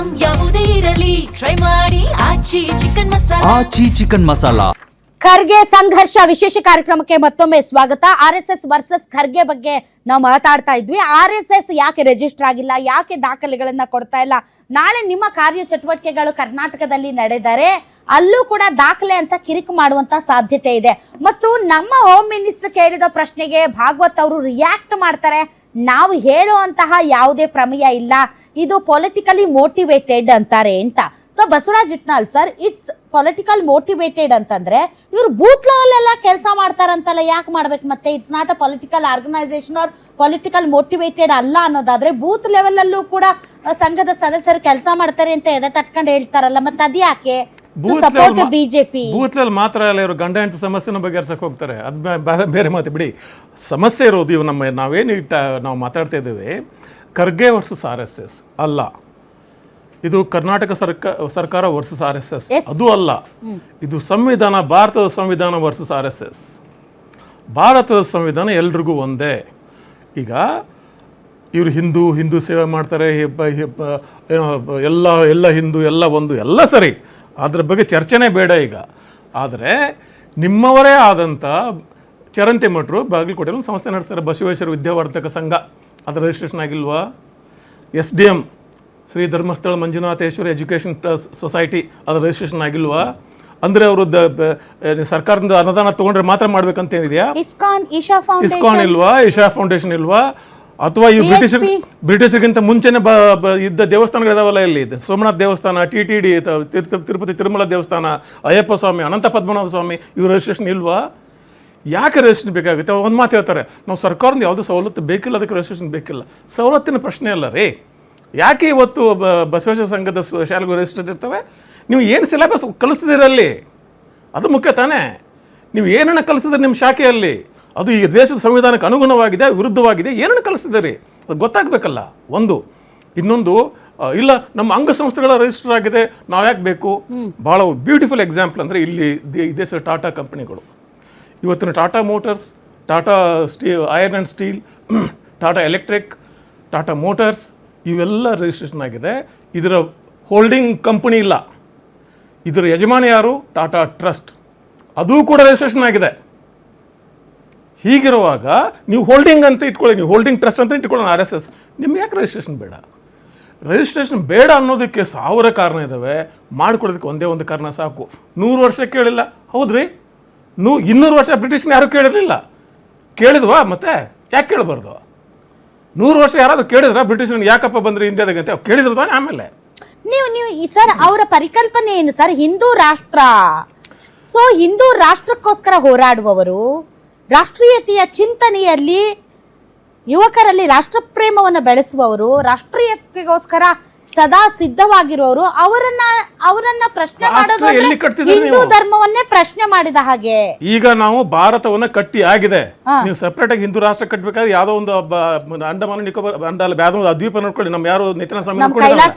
Item ಯಾವುದೇ ಇರಲಿ try ಮಾಡಿ ಆಚಿ ಚಿಕನ್ ಮಸಾಲಾ. ಖರ್ಗೆ ಸಂಘರ್ಷ ವಿಶೇಷ ಕಾರ್ಯಕ್ರಮಕ್ಕೆ ಮತ್ತೊಮ್ಮೆ ಸ್ವಾಗತ. RSS ವರ್ಸಸ್ ಖರ್ಗೆ ಬಗ್ಗೆ ನಾವು ಮಾತಾಡ್ತಾ ಇದ್ವಿ. RSS ಯಾಕೆ ರಿಜಿಸ್ಟರ್ ಆಗಿಲ್ಲ, ಯಾಕೆ ದಾಖಲೆಗಳನ್ನ ಕೊಡ್ತಾ ಇಲ್ಲ, ನಾಳೆ ನಿಮ್ಮ ಕಾರ್ಯ ಚಟುವಟಿಕೆಗಳು ಕರ್ನಾಟಕದಲ್ಲಿ ನಡೆದರೆ ಅಲ್ಲೂ ಕೂಡ ದಾಖಲೆ ಅಂತ ಕಿರಿಕು ಮಾಡುವಂತ ಸಾಧ್ಯತೆ ಇದೆ. ಮತ್ತು ನಮ್ಮ ಹೋಮ್ ಮಿನಿಸ್ಟರ್ ಕೇಳಿದ ಪ್ರಶ್ನೆಗೆ ಭಾಗವತ್ ಅವರು ರಿಯಾಕ್ಟ್ ಮಾಡ್ತಾರೆ, ನಾವು ಹೇಳುವಂತಹ ಯಾವುದೇ ಪ್ರಮೇಯ ಇಲ್ಲ, ಇದು ಪೊಲಿಟಿಕಲಿ ಮೋಟಿವೇಟೆಡ್ ಅಂತಾರೆ ಅಂತ. So Basavaraj Itnal sir, it's political motivated ಅಂತಂದ್ರೆ ಇವ್ರು ಬೂತ್ ಲೆವೆಲ್ ಎಲ್ಲ ಕೆಲಸ ಮಾಡ್ತಾರಂತಲ್ಲ, ಯಾಕೆ ಮಾಡ್ಬೇಕು ಮತ್ತೆ? It's not a political organisation or political motivated ಅಲ್ಲ ಅನ್ನೋದಾದ್ರೆ ಬೂತ್ ಲೆವೆಲ್ ಅಲ್ಲೂ ಕೂಡ ಸಂಘದ ಸದಸ್ಯರು ಕೆಲಸ ಮಾಡ್ತಾರೆ ಅಂತ ಎದೆ ತಟ್ಕೊಂಡು ಹೇಳ್ತಾರಲ್ಲ, ಮತ್ತೆ ಅದ್ಯಾಕೆ ಸಪೋರ್ಟ್ ಬಿಜೆಪಿ? ಬೂತ್ ಲೆವೆಲ್ ಮಾತ್ರ ಅಲ್ಲ, ಇವರು ಗಂಡ ಹೆಂಡತಿ ಸಮಸ್ಯೆನ ಬಗೆಹರಿಸಕ್ಕೆ ಹೋಗ್ತಾರೆ, ಅದು ಬೇರೆ ಮಾತು ಬಿಡಿ. ಸಮಸ್ಯೆ ಇರೋದು ಇವು ನಾವೇನು ನಾವು ಮಾತಾಡ್ತಾ ಇದ್ದೇವೆ ಖರ್ಗೆ ವರ್ಸಸ್ RSS ಅಲ್ಲ, ಇದು ಕರ್ನಾಟಕ ಸರ್ಕಾರ ವರ್ಸಸ್ RSS ಅದು ಅಲ್ಲ, ಇದು ಸಂವಿಧಾನ, ಭಾರತದ ಸಂವಿಧಾನ ವರ್ಸಸ್ RSS. ಭಾರತದ ಸಂವಿಧಾನ ಎಲ್ರಿಗೂ ಒಂದೇ. ಈಗ ಇವರು ಹಿಂದೂ ಸೇವೆ ಮಾಡ್ತಾರೆ, ಎಲ್ಲ ಹಿಂದೂ ಎಲ್ಲ ಒಂದು ಎಲ್ಲ ಸರಿ, ಅದ್ರ ಬಗ್ಗೆ ಚರ್ಚೆನೇ ಬೇಡ ಈಗ. ಆದರೆ ನಿಮ್ಮವರೇ ಆದಂಥ ಚರಂತಿ ಮಠರು ಬಾಗಲಕೋಟೆಯಲ್ಲಿ ಒಂದು ಸಂಸ್ಥೆ ನಡೆಸ್ತಾರೆ, ಬಸವೇಶ್ವರ ವಿದ್ಯಾವರ್ಧಕ ಸಂಘ, ಅದರ ರಿಜಿಸ್ಟ್ರೇಷನ್ ಆಗಿಲ್ವಾ? SDM Shri Dharmasthala Manjunatheshwara education society, ಅದರ ರಿಜಿಸ್ಟ್ರೇಷನ್ ಆಗಿಲ್ವಾ? ಅಂದ್ರೆ ಅವರು ಸರ್ಕಾರದಿಂದ ಅನುದಾನ ತಗೊಂಡ್ರೆ ಮಾತ್ರ ಮಾಡ್ಬೇಕಂತ ಏನಿದೆಯಾ? ಇಸ್ಕಾನ್ ಇಲ್ವಾ? ಇಶಾ ಫೌಂಡೇಶನ್ ಇಲ್ವಾ? ಅಥವಾ ಈ ಬ್ರಿಟಿಷರಿಗಿಂತ ಮುಂಚೆನೆ ಇದ್ದ ದೇವಸ್ಥಾನಗಳಿದಾವಲ್ಲ, ಇಲ್ಲಿ ಸೋಮನಾಥ್ ದೇವಸ್ಥಾನ, TTD, ತಿರುಪತಿ ತಿರುಮಲ ದೇವಸ್ಥಾನ, ಅಯ್ಯಪ್ಪ ಸ್ವಾಮಿ, ಅನಂತ ಪದ್ಮನಾಭ ಸ್ವಾಮಿ, ಇವ್ರ ರಿಜಿಸ್ಟ್ರೇಷನ್ ಇಲ್ವಾ? ಯಾಕೆ ರಿಜಿಸ್ಟ್ರೇಷನ್ ಬೇಕಾಗುತ್ತೆ? ಒಂದು ಮಾತು ಹೇಳ್ತಾರೆ, ನಾವು ಸರ್ಕಾರದಿಂದ ಯಾವುದೂ ಸವಲತ್ತು ಬೇಕಿಲ್ಲ, ಅದಕ್ಕೆ ರಿಜಿಸ್ಟ್ರೇಷನ್ ಬೇಕಿಲ್ಲ. ಸವಲತ್ತಿನ ಪ್ರಶ್ನೆ ಅಲ್ಲ ರೀ. ಯಾಕೆ ಇವತ್ತು ಬಸವೇಶ್ವರ ಸಂಘದ ಶಾಲೆಗಳು ರಿಜಿಸ್ಟರ್ ಇರ್ತವೆ? ನೀವು ಏನು ಸಿಲೆಬಸ್ ಕಲಿಸ್ತಿದ್ದೀರಲ್ಲಿ ಅದು ಮುಖ್ಯ ತಾನೇ. ನೀವು ಏನನ್ನು ಕಲಿಸಿದ್ರೆ ನಿಮ್ಮ ಶಾಖೆಯಲ್ಲಿ ಅದು ಈ ದೇಶದ ಸಂವಿಧಾನಕ್ಕೆ ಅನುಗುಣವಾಗಿದೆ, ವಿರುದ್ಧವಾಗಿದೆ, ಏನನ್ನು ಕಲಿಸ್ತಿದ್ದೀರಿ ಅದು ಗೊತ್ತಾಗಬೇಕಲ್ಲ. ಒಂದು. ಇನ್ನೊಂದು, ಇಲ್ಲ ನಮ್ಮ ಅಂಗಸಂಸ್ಥೆಗಳ ರಿಜಿಸ್ಟರ್ ಆಗಿದೆ, ನಾವು ಯಾಕೆ ಬೇಕು? ಭಾಳ ಬ್ಯೂಟಿಫುಲ್ ಎಕ್ಸಾಂಪಲ್ ಅಂದರೆ ಇಲ್ಲಿ ಈ ದೇಶದ ಟಾಟಾ ಕಂಪನಿಗಳು ಇವತ್ತಿನ Tata motors, Tata iron and steel, Tata electric, Tata motors, ಇವೆಲ್ಲ ರಿಜಿಸ್ಟ್ರೇಷನ್ ಆಗಿದೆ. ಇದರ ಹೋಲ್ಡಿಂಗ್ ಕಂಪನಿ ಇಲ್ಲ, ಇದರ ಯಜಮಾನಿ ಯಾರು? ಟಾಟಾ ಟ್ರಸ್ಟ್, ಅದು ಕೂಡ ರಿಜಿಸ್ಟ್ರೇಷನ್ ಆಗಿದೆ. ಹೀಗಿರುವಾಗ ನೀವು ಹೋಲ್ಡಿಂಗ್ ಅಂತ ಇಟ್ಕೊಳ್ಳಿ, ನೀವು ಹೋಲ್ಡಿಂಗ್ ಟ್ರಸ್ಟ್ ಅಂತ ಇಟ್ಕೊಳ್ಳೋಣ RSS, ನಿಮ್ಗೆ ಯಾಕೆ ರಿಜಿಸ್ಟ್ರೇಷನ್ ಬೇಡ? ರಿಜಿಸ್ಟ್ರೇಷನ್ ಬೇಡ ಅನ್ನೋದಕ್ಕೆ 1000 ಕಾರಣ ಇದ್ದಾವೆ, ಮಾಡಿಕೊಡೋದಕ್ಕೆ ಒಂದೇ ಒಂದು ಕಾರಣ ಸಾಕು. 100 ವರ್ಷ ಕೇಳಿಲ್ಲ, ಹೌದ್ರಿ? 200 ವರ್ಷ ಬ್ರಿಟಿಷ್ನ ಯಾರು ಕೇಳಿರಲಿಲ್ಲ, ಕೇಳಿದ್ವಾ? ಮತ್ತೆ ಯಾಕೆ ಕೇಳಬಾರ್ದು? 100 ವರ್ಷ ಯಾರಾದ್ರೂ ಕೇಳಿದ್ರ ಬ್ರಿಟಿಷ್ ಯಾಕಪ್ಪ ಬಂದ್ರೆ ಇಂಡಿಯಾದಾಗ ಅಂತ ಕೇಳಿದ್ರು ತಾನೆ. ಆಮೇಲೆ ನೀವು ಸರ್ ಅವರ ಪರಿಕಲ್ಪನೆ ಏನು ಸರ್? ಹಿಂದೂ ರಾಷ್ಟ್ರ, ಸೊ ಹಿಂದೂ ರಾಷ್ಟ್ರಕ್ಕೋಸ್ಕರ ಹೋರಾಡುವವರು, ರಾಷ್ಟ್ರೀಯತೆಯ ಚಿಂತನೆಯಲ್ಲಿ ಯುವಕರಲ್ಲಿ ರಾಷ್ಟ್ರ ಪ್ರೇಮವನ್ನು ಬೆಳೆಸುವವರು, ರಾಷ್ಟ್ರೀಯತೆಗೋಸ್ಕರ ಸದಾ ಸಿದ್ಧವಾಗಿರುವವರು, ಅವರನ್ನ ಪ್ರಶ್ನೆ ಮಾಡೋದು ಹಿಂದೂ ಧರ್ಮವನ್ನೇ ಪ್ರಶ್ನೆ ಮಾಡಿದ ಹಾಗೆ. ಈಗ ನಾವು ಭಾರತವನ್ನ ಕಟ್ಟಿ ಆಗಿದೆ, ನೀವು ಸೆಪರೇಟ್ ಆಗಿ ಹಿಂದೂ ರಾಷ್ಟ್ರ ಕಟ್ಟಬೇಕಾದ್ರೆ ಯಾವ್ದೋ ಒಂದು ಅಂಡಮಾನ ನಿಕೋಬಾರ್ ಯಾವ್ದೋ ಒಂದು ದ್ವೀಪ ನೋಡ್ಕೊಳ್ಳಿ, ನಮ್ ಯಾರು ನಿತಿನ ಸ್ವಾಮಿ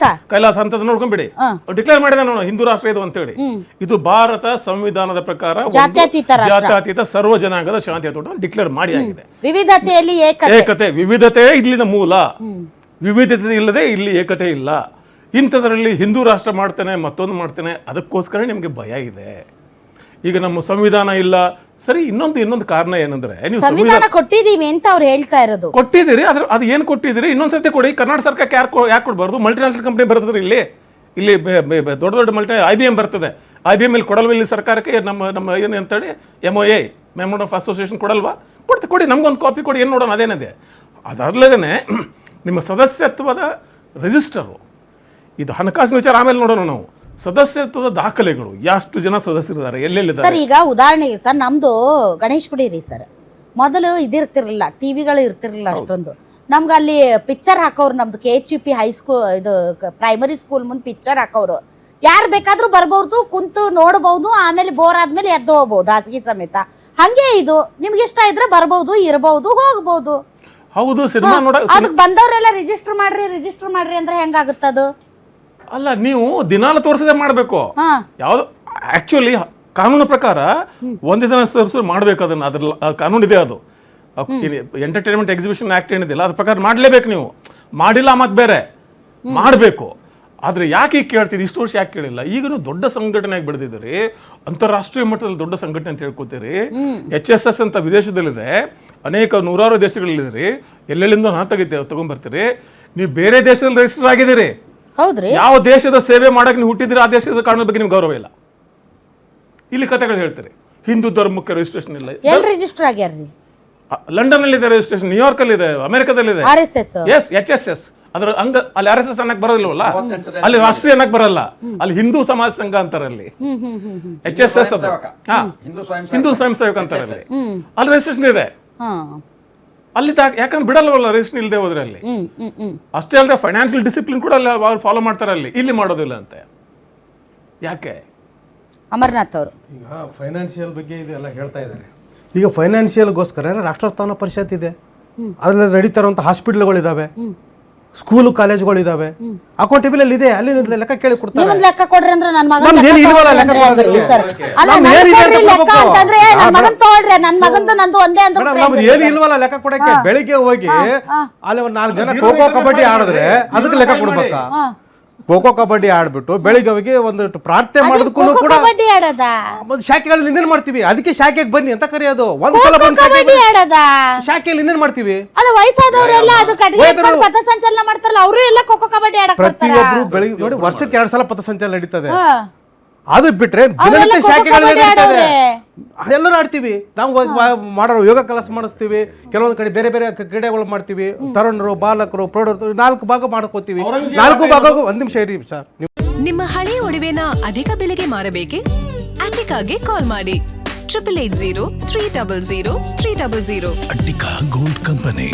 ಕೈಲಾಸ ಅಂತ ನೋಡ್ಕೊಂಡ್ಬಿಡಿ, ಡಿಕ್ಲೇರ್ ಮಾಡಿದ ನಾವು ಹಿಂದೂ ರಾಷ್ಟ್ರ ಇದು ಅಂತ ಹೇಳಿ. ಇದು ಭಾರತ ಸಂವಿಧಾನದ ಪ್ರಕಾರ ಜಾತ್ಯತೀತ ಸರ್ವ ಜನಾಂಗದ ಶಾಂತಿಯುತ ಡಿಕ್ಲೇರ್ ಮಾಡಿ ಆಗಿದೆ. ವಿವಿಧತೆಯಲ್ಲಿ ಏಕತೆ, ವಿವಿಧತೆ ಇಲ್ಲಿನ ಮೂಲ. ವಿವಿಧತೆ ಇಲ್ಲದೆ ಇಲ್ಲಿ ಏಕತೆ ಇಲ್ಲ. ಇಂಥದ್ರಲ್ಲಿ ಹಿಂದೂ ರಾಷ್ಟ್ರ ಮಾಡ್ತೇನೆ, ಮತ್ತೊಂದು ಮಾಡ್ತೇನೆ, ಅದಕ್ಕೋಸ್ಕರ ನಿಮಗೆ ಭಯ ಇದೆ. ಈಗ ನಮ್ಮ ಸಂವಿಧಾನ ಇಲ್ಲ, ಸರಿ. ಇನ್ನೊಂದು ಕಾರಣ ಏನಂದ್ರೆ, ನೀವು ಸಂವಿಧಾನ ಕೊಟ್ಟಿದೀವಿ ಅಂತ ಅವ್ರು ಹೇಳ್ತಾ ಇರೋದು. ಕೊಟ್ಟಿದ್ದೀರಿ, ಅದು ಏನು ಕೊಟ್ಟಿದ್ದೀರಿ? ಇನ್ನೊಂದ್ಸರ್ತಿ ಕೊಡಿ. ಕರ್ನಾಟಕ ಸರ್ಕಾರಕ್ಕೆ ಯಾಕೆ ಕೊಡಬಾರ್ದು? ಮಲ್ಟಿನ್ಯಾಷನಲ್ ಕಂಪನಿ ಬರ್ತದೆ ಇಲ್ಲಿ ದೊಡ್ಡ ಮಲ್ಟಿ IBM ಬರ್ತದೆ. IBM ಇಲ್ಲಿ ಕೊಡಲ್ವ? ಇಲ್ಲಿ ಸರ್ಕಾರಕ್ಕೆ ನಮ್ಮ ಏನು ಅಂತೇಳಿ MOA ಮೆಮೊರಂ ಆಫ್ ಅಸೋಸಿಯೇಷನ್ ಕೊಡಲ್ವಾ? ಕೊಡಿ, ನಮ್ಗೊಂದು ಕಾಪಿ ಕೊಡಿ, ಏನು ನೋಡೋಣ. ಅದೇನಿದೆ ಅದರಲ್ಲದೇ ನಿಮ್ಮ ಸದಸ್ಯತ್ವದ ರಿಜಿಸ್ಟರು, ಇದು ಹಣಕಾಸಿನ ವಿಚಾರ ಆಮೇಲೆ ನೋಡೋಣ. ನಾವು ಸದಸ್ಯತ್ವದ ದಾಖಲೆಗಳು, ಎಷ್ಟು ಜನ ಸದಸ್ಯರಿದ್ದಾರೆ, ಎಲ್ಲೆಲ್ಲಿದ್ದಾರೆ ಸರ್. ಈಗ ಉದಾಹರಣೆಗೆ ಸರ್, ನಮ್ದು ಗಣೇಶ್ ಗುಡಿ ರೀ ಸರ್, ಮೊದಲು ಇದಿರ್ತಿರ್ಲಿಲ್ಲ, ಟಿವಿಗಳು ಇರ್ತಿರ್ಲಿಲ್ಲ ಅಷ್ಟೊಂದು. ನಮ್ಗೆ ಅಲ್ಲಿ ಪಿಕ್ಚರ್ ಹಾಕೋರು, ನಮ್ದು KHUP ಹೈಸ್ಕೂಲ್, ಇದು ಪ್ರೈಮರಿ ಸ್ಕೂಲ್ ಮುಂದೆ ಪಿಕ್ಚರ್ ಹಾಕೋರು, ಯಾರು ಬೇಕಾದ್ರೂ ಬರ್ಬೋದು, ಕುಂತು ನೋಡ್ಬೋದು, ಆಮೇಲೆ ಬೋರ್ ಆದ್ಮೇಲೆ ಎದ್ದು ಹೋಗ್ಬೋದು ಹಾಸಿಗೆ ಸಮೇತ. ಹಂಗೆ ಇದು ನಿಮ್ಗೆ ಇಷ್ಟ ಇದ್ರೆ ಬರ್ಬೋದು, ಇರಬಹುದು, ಹೋಗ್ಬೋದು. ಹೌದು, ಸಿನಿಮಾ ನೋಡ ಅದಕ್ಕೆ ಬಂದವರೆಲ್ಲ ರಿಜಿಸ್ಟರ್ ಮಾಡ್ರಿ ಅಂದ್ರೆ ಹೆಂಗಾಗುತ್ತದು? ಅಲ್ಲ, ನೀವು ದಿನಾಲು ತೋರಿಸದೆ ಮಾಡಬೇಕು. ಯಾವ್ದು ಆಕ್ಚುಲಿ ಕಾನೂನು ಪ್ರಕಾರ ಒಂದೇ ದಿನ ಮಾಡ್ಬೇಕು, ಅದನ್ನ ಅದ್ರ ಕಾನೂನು ಇದೆ. ಅದು ಎಂಟರ್ಟೈನ್ಮೆಂಟ್ ಎಕ್ಸಿಬಿಷನ್ ಆಕ್ಟ್ ಏನಿದೆಯಲ್ಲ, ಅದ್ರ ಪ್ರಕಾರ ಮಾಡ್ಲೇಬೇಕು. ನೀವು ಮಾಡಿಲ್ಲ ಮತ್ತೆ ಬೇರೆ ಮಾಡಬೇಕು. ಆದರೆ ಯಾಕೆ ಈಗ ಕೇಳ್ತೀರಿ, ಇಷ್ಟು ವರ್ಷ ಯಾಕೆ ಕೇಳಿಲ್ಲ? ಈಗಲೂ ದೊಡ್ಡ ಸಂಘಟನೆಯಾಗಿ ಬೆಳೆದಿದ್ದೀರಿ, ಅಂತಾರಾಷ್ಟ್ರೀಯ ಮಟ್ಟದಲ್ಲಿ ದೊಡ್ಡ ಸಂಘಟನೆ ಅಂತ ಹೇಳ್ಕೊತೀರಿ. HSS ಅಂತ ವಿದೇಶದಲ್ಲಿದೆ, ಅನೇಕ ನೂರಾರು ದೇಶಗಳಲ್ಲಿದ್ದೀರಿ, ಎಲ್ಲೆಲ್ಲಿಂದ ತಗೊಂಡ್ಬರ್ತೀರಿ. ನೀವು ಬೇರೆ ದೇಶದಲ್ಲಿ ರಿಜಿಸ್ಟರ್ ಆಗಿದ್ದೀರಿ. ಹೌದ್ರಿ, ಯಾವ ದೇಶದ ಸೇವೆ ಮಾಡಕ್ಕೆ ನೀವು ಹುಟ್ಟಿದ್ರೆ ಆ ದೇಶದ ಕಾರಣದ ಬಗ್ಗೆ ನಿಮ್ಗೆ ಗೌರವ ಇಲ್ಲ. ಇಲ್ಲಿ ಕಥೆಗಳು ಹೇಳ್ತೀರಿ. ಹಿಂದೂ ಧರ್ಮಕ್ಕೆ ರಿಜಿಸ್ಟ್ರೇಷನ್ ಇಲ್ಲ. ಎಲ್ಲಿ ರಿಜಿಸ್ಟರ್ ಆಗ್ಯಾರ್ರಿ? ಲಂಡನ್ ಅಲ್ಲಿ ಇದೆ ರಿಜಿಸ್ಟ್ರೇಷನ್, ನ್ಯೂಯಾರ್ಕ್ ಅಲ್ಲಿ ಇದೆ, ಅಮೆರಿಕದಲ್ಲಿ ಇದೆ. RSS ಎಸ್ HSS. ಅದ್ರ ಅಂಗ ಅಲ್ಲಿ RSS ಅನ್ನಕ್ ಬರೋದಿಲ್ವಲ್ಲ, ಅಲ್ಲಿ ರಾಷ್ಟ್ರೀಯ ಅನ್ನಕ್ ಬರಲ್ಲ, ಅಲ್ಲಿ ಹಿಂದೂ ಸಮಾಜ ಸಂಘ ಅಂತಾರೆ. ಅಲ್ಲಿ HSS ಅದು ಹಿಂದೂ ಸ್ವಯಂ ಸೇವಕ ಅಂತಾರೆ. ಅಲ್ಲಿ ರಿಜಿಸ್ಟ್ರೇಷನ್ ಇದೆ. ಅಲ್ಲಿ ಯಾಕಂದ್ರೆ ಬಿಡಲ್ವಲ್ಲ ರಿಜಿಸ್ಟ್ರೇಷನ್ ಇಲ್ಲದೆ ಹೋದ್ರೆ. ಅಲ್ಲಿ ಅಷ್ಟೇ ಅಲ್ಲದೆ ಫೈನಾನ್ಷಿಯಲ್ ಡಿಸಿಪ್ಲಿನ್ ಕೂಡ ಅಲ್ಲಿ ಅವ್ರು ಫಾಲೋ ಮಾಡ್ತಾರೆ. ಅಲ್ಲಿ ಇಲ್ಲಿ ಮಾಡೋದಿಲ್ಲ ಅಂತೆ. ಯಾಕೆ? ಅಮರ್ನಾಥ್ ಅವರು ಈಗ ಫೈನಾನ್ಷಿಯಲ್ ಬಗ್ಗೆ ಇದೆಲ್ಲ ಹೇಳ್ತಾ ಇದ್ದಾರೆ. ಈಗ ಫೈನಾನ್ಷಿಯಲ್ಗೋಸ್ಕರ ರಾಷ್ಟ್ರೋತ್ಥಾನ ಪರಿಷತ್ ಇದೆ, ಅದ್ರಲ್ಲಿ ನಡೀತಾ ಇರುವಂತ ಹಾಸ್ಪಿಟಲ್ಗಳಿದಾವೆ, ಸ್ಕೂಲು ಕಾಲೇಜುಗಳಿದಾವೆ, ಅಕೌಂಟೇಬಲ್ ಅಲ್ಲಿ ಇದೆ. ಅಲ್ಲಿ ಲೆಕ್ಕ ಕೇಳಿ ಕೊಡ್ತಾರೆ. ನಿಮ್ಮನ್ನ ಲೆಕ್ಕ ಕೊಡ್ರಿ ಅಂದ್ರೆ ನನ್ನ ಮಗನ ನಮ್ದು ಏನು ಇಲ್ವಲ್ಲ ಲೆಕ್ಕ ಕೊಡೋದು. ಅಲ್ಲ ನಮ್ದು ನನ್ನ ಏನಿದೆ ಕೊಡ್ರಿ ಅಂತ ಲೆಕ್ಕ ಕೊಡ್ಬೇಕು. ಅಂತಂದ್ರೆ ನನ್ನ ಮಗನ್ ತಗೊಳ್ರಿ, ನನ್ನ ಮಗಂದು ನಂದು ಒಂದೇ ಅಂತ ಮೇಡಮ್, ನಮ್ದು ಏನು ಇಲ್ವಲ್ಲ ಲೆಕ್ಕ ಕೊಡಕ್ಕೆ. ಬೆಳಿಗ್ಗೆ ಹೋಗಿ ಅಲ್ಲಿ ಒಂದು 4 ಜನ ಖೋ ಕಬಡ್ಡಿ ಆಡಿದ್ರೆ ಅದಕ್ಕೆ ಲೆಕ್ಕ ಕೊಡ್ಬೇಕಾ? ಖೋ ಕಬಡ್ಡಿ ಆಡ್ಬಿಟ್ಟು ಬೆಳಿಗ್ಗೆ ಹೋಗಿ ಒಂದು ಪ್ರಾರ್ಥನೆ ಮಾಡೋದಕ್ಕೂ ಕೂಡ ಕಬಡ್ಡಿ ಆಡದ, ಶಾಖೆಗಳಲ್ಲಿ ಇನ್ನೇನ್ ಮಾಡ್ತೀವಿ? ಅದಕ್ಕೆ ಶಾಖೆಗೆ ಬನ್ನಿ ಅಂತ ಕರೆಯೋದು. ಒಂದ್ಸಲ ಬಂದು ಕಬಡ್ಡಿ ಆಡದ ಶಾಖೆಯಲ್ಲಿ ಇನ್ನೇನ್ ಮಾಡ್ತೀವಿ? ಅಲ್ಲ ವಯಸ್ಸಾದವರೆಲ್ಲ ಅದು ಕಟ್ಟಿಗೆ ಎತ್ಕೊಂಡು ಪಥಸಂಚಲನ ಮಾಡ್ತಾರಲ್ಲ, ಅವರು ಎಲ್ಲ ಖೋ ಕಬಡ್ಡಿ ಆಡಕ್ ಬರ್ತಾರ. ಪ್ರತಿಯೊಬ್ರು ಬೆಳಿಗ್ಗೆ ನೋಡಿ ವರ್ಷಕ್ಕೆ 2 ಸಲ ಪಥಸಂಚಲನ ನಡೀತದೆ. ಹಾ. ಅದು ಬಿಟ್ರೆ ಅವ್ರೆಲ್ಲ ದಿನನಿತ್ಯ ಖೋ ಶಾಖೆಗಳಲ್ಲಿ ಕಬಡ್ಡಿ ನಡೀತದೆ. ಆಡೋರೆ. ಎಲ್ಲರೂ ಆಡ್ತೀವಿ. ನಾವು ಮಾಡೋ ಯೋಗ ಕ್ಲಾಸ್ ಮಾಡಿಸ್ತೀವಿ, ಕೆಲವೊಂದು ಕಡೆ ಬೇರೆ ಬೇರೆ ಕ್ರೀಡೆಗಳು ಮಾಡ್ತೀವಿ. ತರುಣರು, ಬಾಲಕರು, ಪ್ರೌಢರು 4 ಭಾಗ ಮಾಡ್ಕೋತೀವಿ. 4 ಭಾಗ. ಒಂದ್ ನಿಮಿಷ ಇರಿ ಸರ್. ನಿಮ್ಮ ಹಳೆಯ ಒಡವೆನ ಅಧಿಕ ಬೆಲೆಗೆ ಮಾರಬೇಕೆ? ಅಟಿಕಾಗೆ ಕಾಲ್ ಮಾಡಿ 8880 300 300. Attica Gold Company.